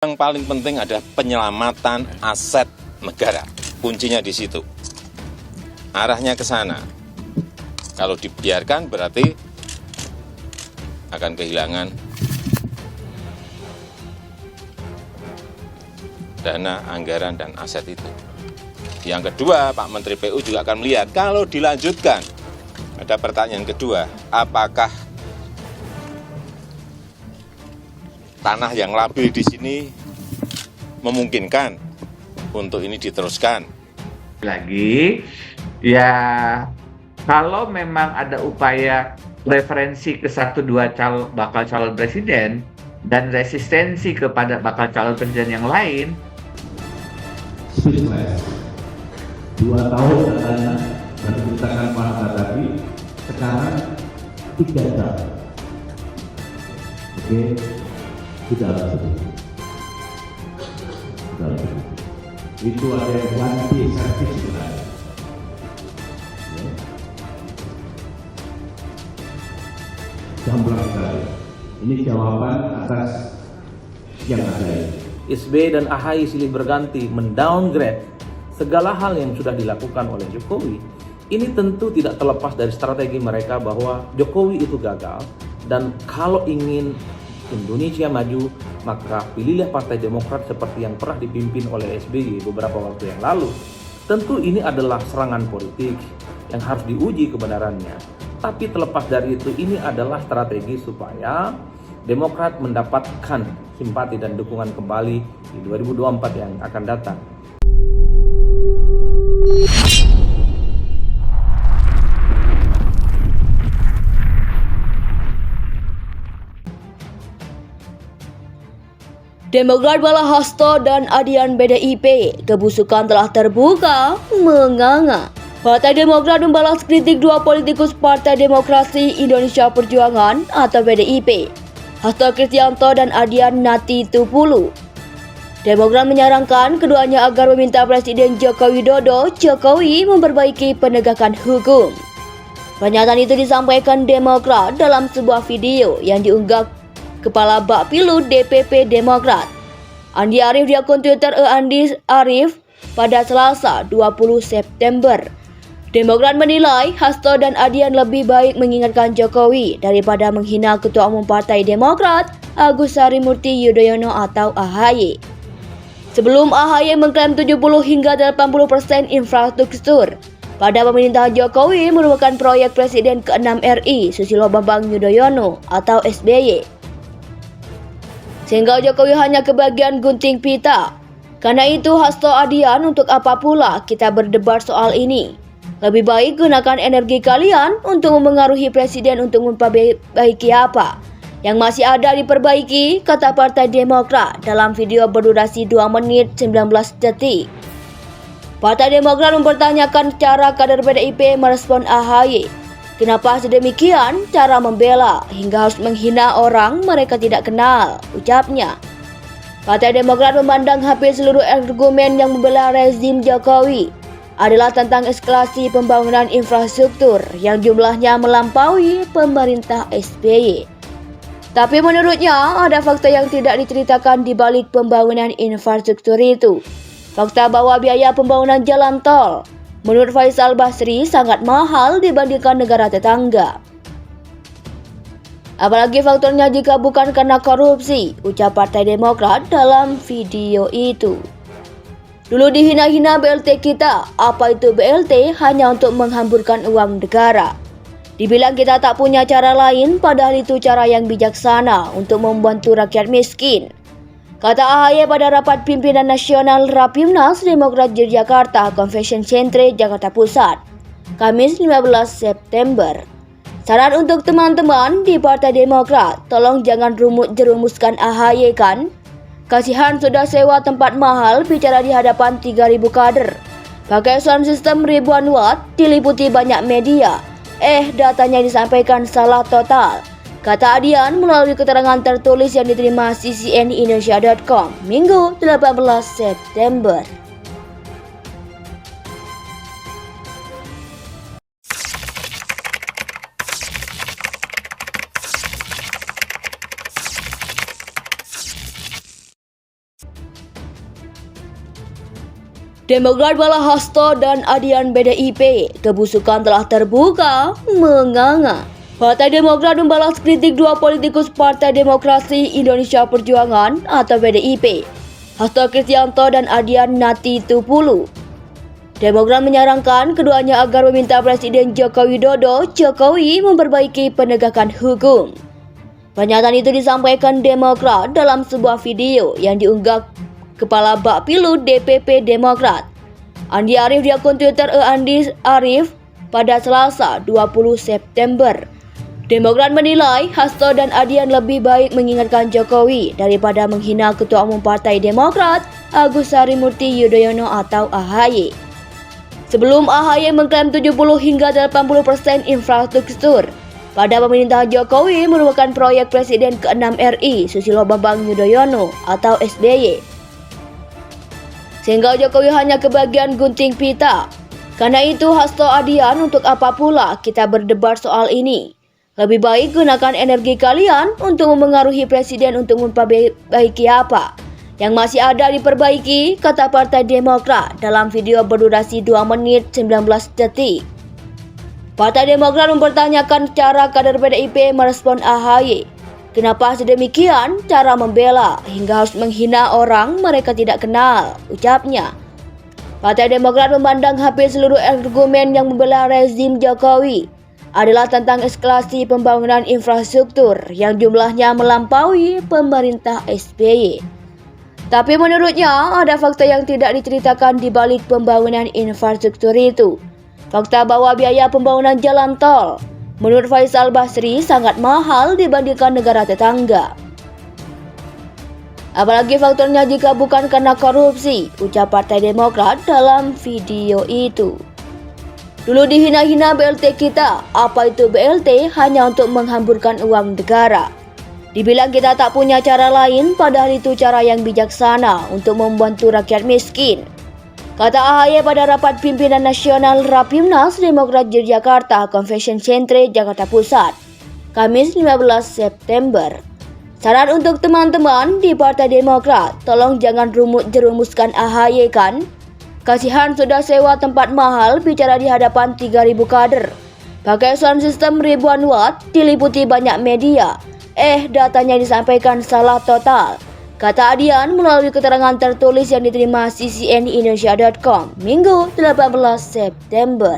Yang paling penting adalah penyelamatan aset negara. Kuncinya di situ. Arahnya ke sana. Kalau dibiarkan berarti akan kehilangan dana, anggaran, dan aset itu. Yang kedua, Pak Menteri PU juga akan melihat, kalau dilanjutkan, ada pertanyaan kedua, apakah tanah yang labil di sini memungkinkan untuk ini diteruskan? Lagi, ya kalau memang ada upaya referensi ke satu dua bakal calon presiden dan resistensi kepada bakal calon presiden yang lain, speechless. 2 tahun katanya dan diceritakan Pak tadi, sekarang 3 jam. Oke, tidak ada sedih. Itu ada yang ganti servis sebenarnya. Gamblang sekali. Ini jawaban atas yang ada ini. SBY dan AHY silih berganti mendowngrade segala hal yang sudah dilakukan oleh Jokowi. Ini tentu tidak terlepas dari strategi mereka bahwa Jokowi itu gagal, dan kalau ingin Indonesia maju, maka pilihlah Partai Demokrat seperti yang pernah dipimpin oleh SBY beberapa waktu yang lalu. Tentu ini adalah serangan politik yang harus diuji kebenarannya. Tapi terlepas dari itu, ini adalah strategi supaya Demokrat mendapatkan simpati dan dukungan kembali di 2024 yang akan datang. Demokrat Bala Hasto dan Adian PDIP, kebusukan telah terbuka, menganga. Partai Demokrat membalas kritik dua politikus Partai Demokrasi Indonesia Perjuangan atau PDIP, Hasto Kristianto dan Adian Natitupulu. Demokrat menyarankan keduanya agar meminta Presiden Joko Widodo memperbaiki penegakan hukum. Pernyataan itu disampaikan Demokrat dalam sebuah video yang diunggah Kepala Bapilu DPP Demokrat, Andi Arief, di akun Twitter Andi Arief pada Selasa 20 September. Demokrat menilai Hasto dan Adian lebih baik mengingatkan Jokowi daripada menghina Ketua Umum Partai Demokrat Agus Harimurti Yudhoyono atau AHY. Sebelum AHY mengklaim 70 hingga 80% infrastruktur pada pemerintahan Jokowi merupakan proyek Presiden ke-6 RI Susilo Bambang Yudhoyono atau SBY. Sehingga Jokowi hanya kebagian gunting pita. Karena itu Hasto Adian, untuk apa pula kita berdebat soal ini? Lebih baik gunakan energi kalian untuk memengaruhi Presiden untuk memperbaiki apa yang masih ada diperbaiki, kata Partai Demokrat dalam video berdurasi 2 menit 19 detik. Partai Demokrat mempertanyakan cara kader PDIP merespon AHY. Kenapa sedemikian cara membela hingga harus menghina orang mereka tidak kenal, ucapnya. Partai Demokrat memandang hampir seluruh argumen yang membela rezim Jokowi adalah tentang eskalasi pembangunan infrastruktur yang jumlahnya melampaui pemerintah SBY. Tapi menurutnya ada fakta yang tidak diceritakan di balik pembangunan infrastruktur itu. Fakta bahwa biaya pembangunan jalan tol menurut Faisal Basri sangat mahal dibandingkan negara tetangga. Apalagi faktornya jika bukan karena korupsi, ucap Partai Demokrat dalam video itu. Dulu dihina-hina BLT kita, apa itu BLT? Hanya untuk menghamburkan uang negara. Dibilang kita tak punya cara lain, padahal itu cara yang bijaksana untuk membantu rakyat miskin, kata AHY pada rapat pimpinan nasional Rapimnas Demokrat di Jakarta Convention Center, Jakarta Pusat, Kamis 15 September. Saran untuk teman-teman di Partai Demokrat, tolong jangan jerumuskan AHY kan? Kasihan sudah sewa tempat mahal bicara di hadapan 3.000 kader. Pakai sound system ribuan watt, diliputi banyak media. Datanya disampaikan salah total, kata Adian melalui keterangan tertulis yang diterima ccnindonesia.com Minggu 18 September. Demokrat Bala Hasto dan Adian PDIP, kebusukan telah terbuka, menganga. Partai Demokrat membalas kritik dua politikus Partai Demokrasi Indonesia Perjuangan atau PDIP, Hasto Kristianto dan Adian Natitupulu. Demokrat menyarankan keduanya agar meminta Presiden Joko Widodo memperbaiki penegakan hukum. Pernyataan itu disampaikan Demokrat dalam sebuah video yang diunggah Kepala Bapilu DPP Demokrat, Andi Arief di akun Twitter Andi Arief pada Selasa 20 September. Demokrat menilai Hasto dan Adian lebih baik mengingatkan Jokowi daripada menghina Ketua Umum Partai Demokrat Agus Harimurti Yudhoyono atau AHY. Sebelum AHY mengklaim 70 hingga 80% infrastruktur pada pemerintahan Jokowi merupakan proyek Presiden ke-6 RI Susilo Bambang Yudhoyono atau SBY. Sehingga Jokowi hanya kebagian gunting pita. Karena itu Hasto Adian, untuk apa pula kita berdebat soal ini? Lebih baik gunakan energi kalian untuk memengaruhi Presiden untuk memperbaiki apa yang masih ada diperbaiki, kata Partai Demokrat dalam video berdurasi 2 menit 19 detik. Partai Demokrat mempertanyakan cara kader PDIP merespon AHY. Kenapa sedemikian cara membela hingga harus menghina orang mereka tidak kenal, ucapnya. Partai Demokrat memandang hampir seluruh argumen yang membela rezim Jokowi adalah tentang eskalasi pembangunan infrastruktur yang jumlahnya melampaui pemerintah SBY. Tapi menurutnya ada fakta yang tidak diceritakan di balik pembangunan infrastruktur itu. Fakta bahwa biaya pembangunan jalan tol menurut Faisal Basri sangat mahal dibandingkan negara tetangga. Apalagi faktornya jika bukan karena korupsi, ucap Partai Demokrat dalam video itu. Dulu dihina-hina BLT kita, apa itu BLT? Hanya untuk menghamburkan uang negara. Dibilang kita tak punya cara lain, padahal itu cara yang bijaksana untuk membantu rakyat miskin, kata AHY pada rapat pimpinan nasional Rapimnas Demokrat Yogyakarta Convention Center, Jakarta Pusat, Kamis 15 September. Saran untuk teman-teman di Partai Demokrat, tolong jangan jerumuskan AHY kan? Kasihan sudah sewa tempat mahal bicara di hadapan 3.000 kader. Pakai sound system ribuan watt, diliputi banyak media. Datanya disampaikan salah total, kata Adian melalui keterangan tertulis yang diterima CCNindonesia.com Minggu 18 September.